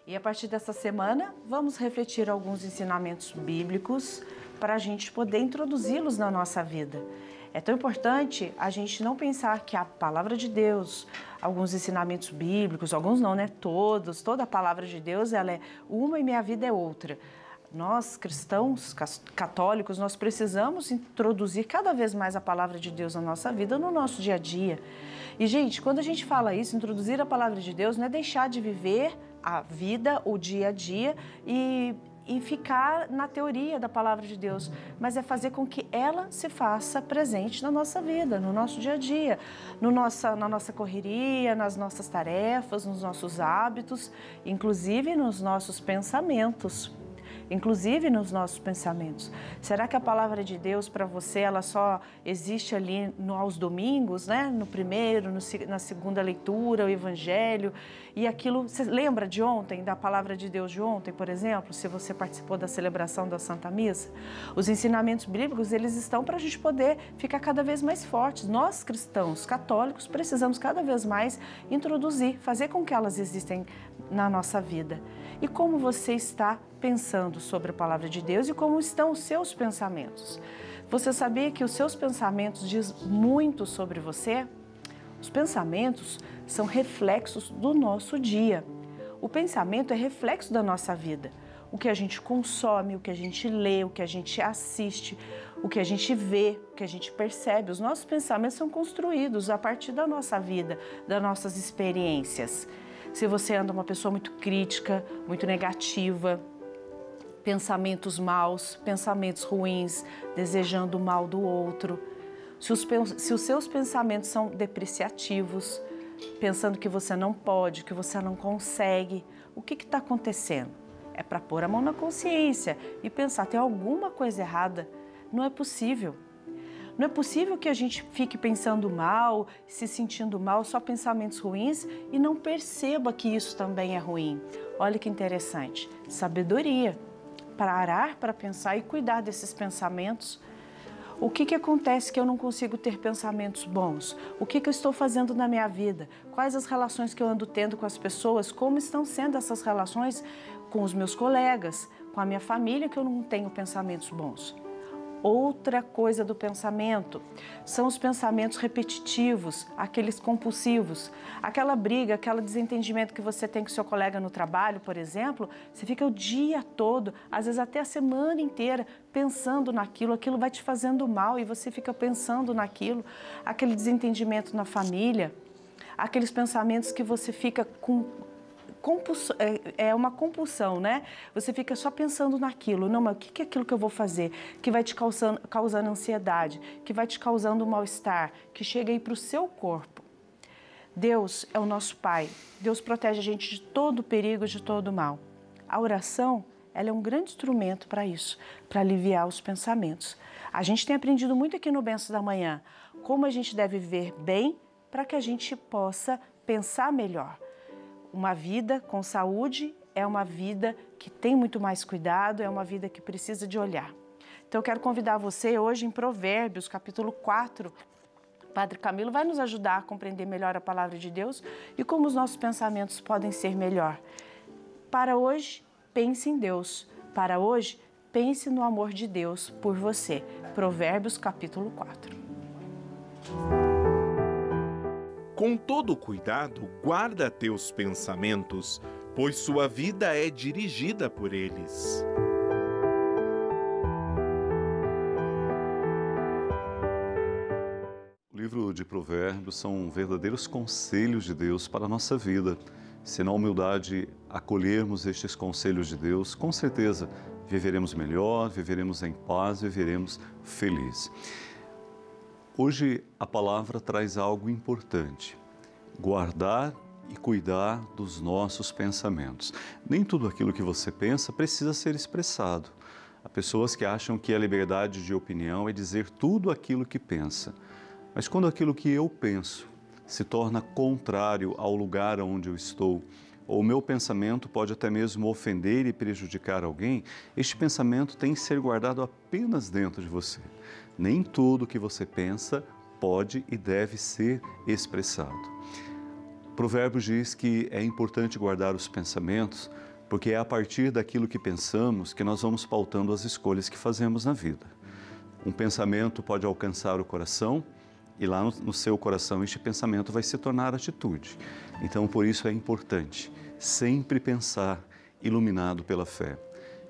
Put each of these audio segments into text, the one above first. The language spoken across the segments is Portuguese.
E a partir dessa semana, vamos refletir alguns ensinamentos bíblicos para a gente poder introduzi-los na nossa vida. É tão importante a gente não pensar que a palavra de Deus, alguns ensinamentos bíblicos, alguns não, né? Todos, toda a palavra de Deus, ela é uma e minha vida é outra. Nós, cristãos, católicos, nós precisamos introduzir cada vez mais a palavra de Deus na nossa vida, no nosso dia a dia. E, gente, quando a gente fala isso, introduzir a palavra de Deus não é deixar de viver a vida, o dia a dia e ficar na teoria da palavra de Deus, mas é fazer com que ela se faça presente na nossa vida, no nosso dia a dia, na nossa correria, nas nossas tarefas, nos nossos hábitos, inclusive nos nossos pensamentos. Será que a palavra de Deus para você, ela só existe ali aos domingos, né? No primeiro, na segunda leitura, o evangelho, e aquilo, você lembra de ontem, da palavra de Deus de ontem, por exemplo, se você participou da celebração da Santa Missa? Os ensinamentos bíblicos, eles estão para a gente poder ficar cada vez mais fortes. Nós, cristãos, católicos, precisamos cada vez mais introduzir, fazer com que elas existem na nossa vida. E como você está pensando sobre a palavra de Deus e como estão os seus pensamentos? Você sabia que os seus pensamentos dizem muito sobre você? Os pensamentos são reflexos do nosso dia. O pensamento é reflexo da nossa vida. O que a gente consome, o que a gente lê, o que a gente assiste, o que a gente vê, o que a gente percebe. Os nossos pensamentos são construídos a partir da nossa vida, das nossas experiências. Se você anda uma pessoa muito crítica, muito negativa, pensamentos maus, pensamentos ruins, desejando o mal do outro, se os seus pensamentos são depreciativos, pensando que você não pode, que você não consegue, o que está acontecendo? É para pôr a mão na consciência e pensar, tem alguma coisa errada? Não é possível. Não é possível que a gente fique pensando mal, se sentindo mal, só pensamentos ruins e não perceba que isso também é ruim. Olha que interessante, sabedoria, parar para pensar e cuidar desses pensamentos. O que acontece que eu não consigo ter pensamentos bons? O que eu estou fazendo na minha vida? Quais as relações que eu ando tendo com as pessoas? Como estão sendo essas relações com os meus colegas, com a minha família, que eu não tenho pensamentos bons? Outra coisa do pensamento são os pensamentos repetitivos, aqueles compulsivos, aquela briga, aquele desentendimento que você tem com seu colega no trabalho, por exemplo, você fica o dia todo, às vezes até a semana inteira, pensando naquilo, aquilo vai te fazendo mal e você fica pensando naquilo, aquele desentendimento na família, aqueles pensamentos que você fica com é uma compulsão, né? Você fica só pensando naquilo. Não, mas o que é aquilo que eu vou fazer? Que vai te causando ansiedade, que vai te causando mal-estar, que chega aí para o seu corpo. Deus é o nosso Pai. Deus protege a gente de todo perigo, de todo mal. A oração, ela é um grande instrumento para isso, para aliviar os pensamentos. A gente tem aprendido muito aqui no Benção da Manhã como a gente deve viver bem para que a gente possa pensar melhor. Uma vida com saúde é uma vida que tem muito mais cuidado, é uma vida que precisa de olhar. Então eu quero convidar você hoje em Provérbios, capítulo 4. O Padre Camilo vai nos ajudar a compreender melhor a palavra de Deus e como os nossos pensamentos podem ser melhor. Para hoje, pense em Deus. Para hoje, pense no amor de Deus por você. Provérbios, capítulo 4. Com todo cuidado, guarda teus pensamentos, pois sua vida é dirigida por eles. O livro de Provérbios são verdadeiros conselhos de Deus para a nossa vida. Se na humildade acolhermos estes conselhos de Deus, com certeza viveremos melhor, viveremos em paz, viveremos felizes. Hoje a palavra traz algo importante: guardar e cuidar dos nossos pensamentos. Nem tudo aquilo que você pensa precisa ser expressado. Há pessoas que acham que a liberdade de opinião é dizer tudo aquilo que pensa. Mas quando aquilo que eu penso se torna contrário ao lugar onde eu estou, ou o meu pensamento pode até mesmo ofender e prejudicar alguém, este pensamento tem que ser guardado apenas dentro de você. Nem tudo que você pensa pode e deve ser expressado. Provérbios diz que é importante guardar os pensamentos porque é a partir daquilo que pensamos que nós vamos pautando as escolhas que fazemos na vida. Um pensamento pode alcançar o coração e lá no seu coração este pensamento vai se tornar atitude. Então, por isso é importante sempre pensar iluminado pela fé.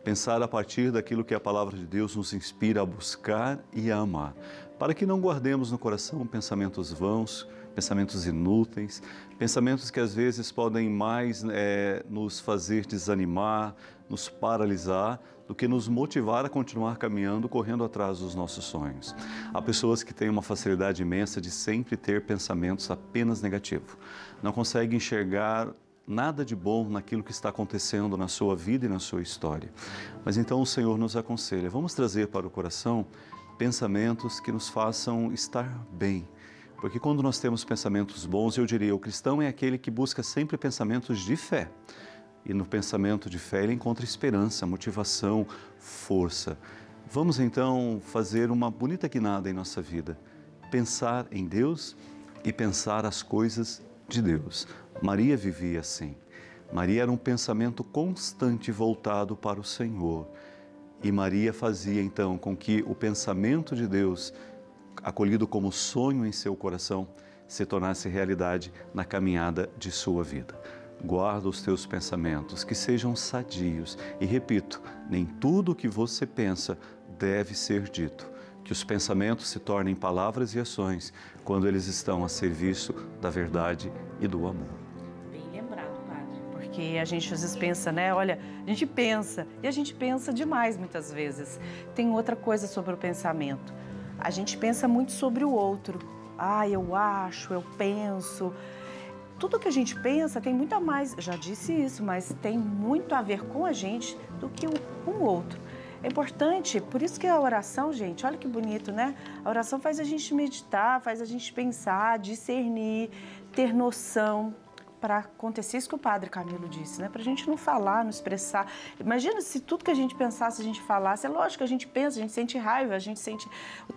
Pensar a partir daquilo que a palavra de Deus nos inspira a buscar e a amar, para que não guardemos no coração pensamentos vãos, pensamentos inúteis, pensamentos que às vezes podem mais nos fazer desanimar, nos paralisar, do que nos motivar a continuar caminhando, correndo atrás dos nossos sonhos. Há pessoas que têm uma facilidade imensa de sempre ter pensamentos apenas negativos. Não conseguem enxergar nada de bom naquilo que está acontecendo na sua vida e na sua história. Mas então o Senhor nos aconselha, vamos trazer para o coração pensamentos que nos façam estar bem. Porque quando nós temos pensamentos bons, eu diria, o cristão é aquele que busca sempre pensamentos de fé. E no pensamento de fé ele encontra esperança, motivação, força. Vamos então fazer uma bonita guinada em nossa vida. Pensar em Deus e pensar as coisas de Deus. Maria vivia assim. Maria era um pensamento constante voltado para o Senhor. E Maria fazia então com que o pensamento de Deus, acolhido como sonho em seu coração, se tornasse realidade na caminhada de sua vida. Guarda os teus pensamentos, que sejam sadios. E repito, nem tudo o que você pensa deve ser dito. Que os pensamentos se tornem palavras e ações quando eles estão a serviço da verdade e do amor. Bem lembrado, Padre. Porque a gente às vezes pensa, né? Olha, a gente pensa e a gente pensa demais muitas vezes. Tem outra coisa sobre o pensamento. A gente pensa muito sobre o outro. Ah, eu acho, eu penso. Tudo que a gente pensa tem muito a mais, já disse isso, mas tem muito a ver com a gente do que com o outro. É importante, por isso que a oração, gente, olha que bonito, né? A oração faz a gente meditar, faz a gente pensar, discernir, ter noção, para acontecer isso que o Padre Camilo disse, né? Para a gente não falar, não expressar. Imagina se tudo que a gente pensasse, a gente falasse. É lógico que a gente pensa, a gente sente raiva, a gente sente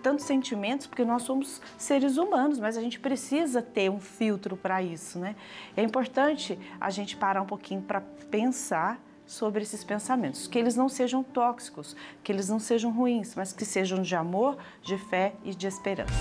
tantos sentimentos, porque nós somos seres humanos, mas a gente precisa ter um filtro para isso, né? É importante a gente parar um pouquinho para pensar sobre esses pensamentos, que eles não sejam tóxicos, que eles não sejam ruins, mas que sejam de amor, de fé e de esperança.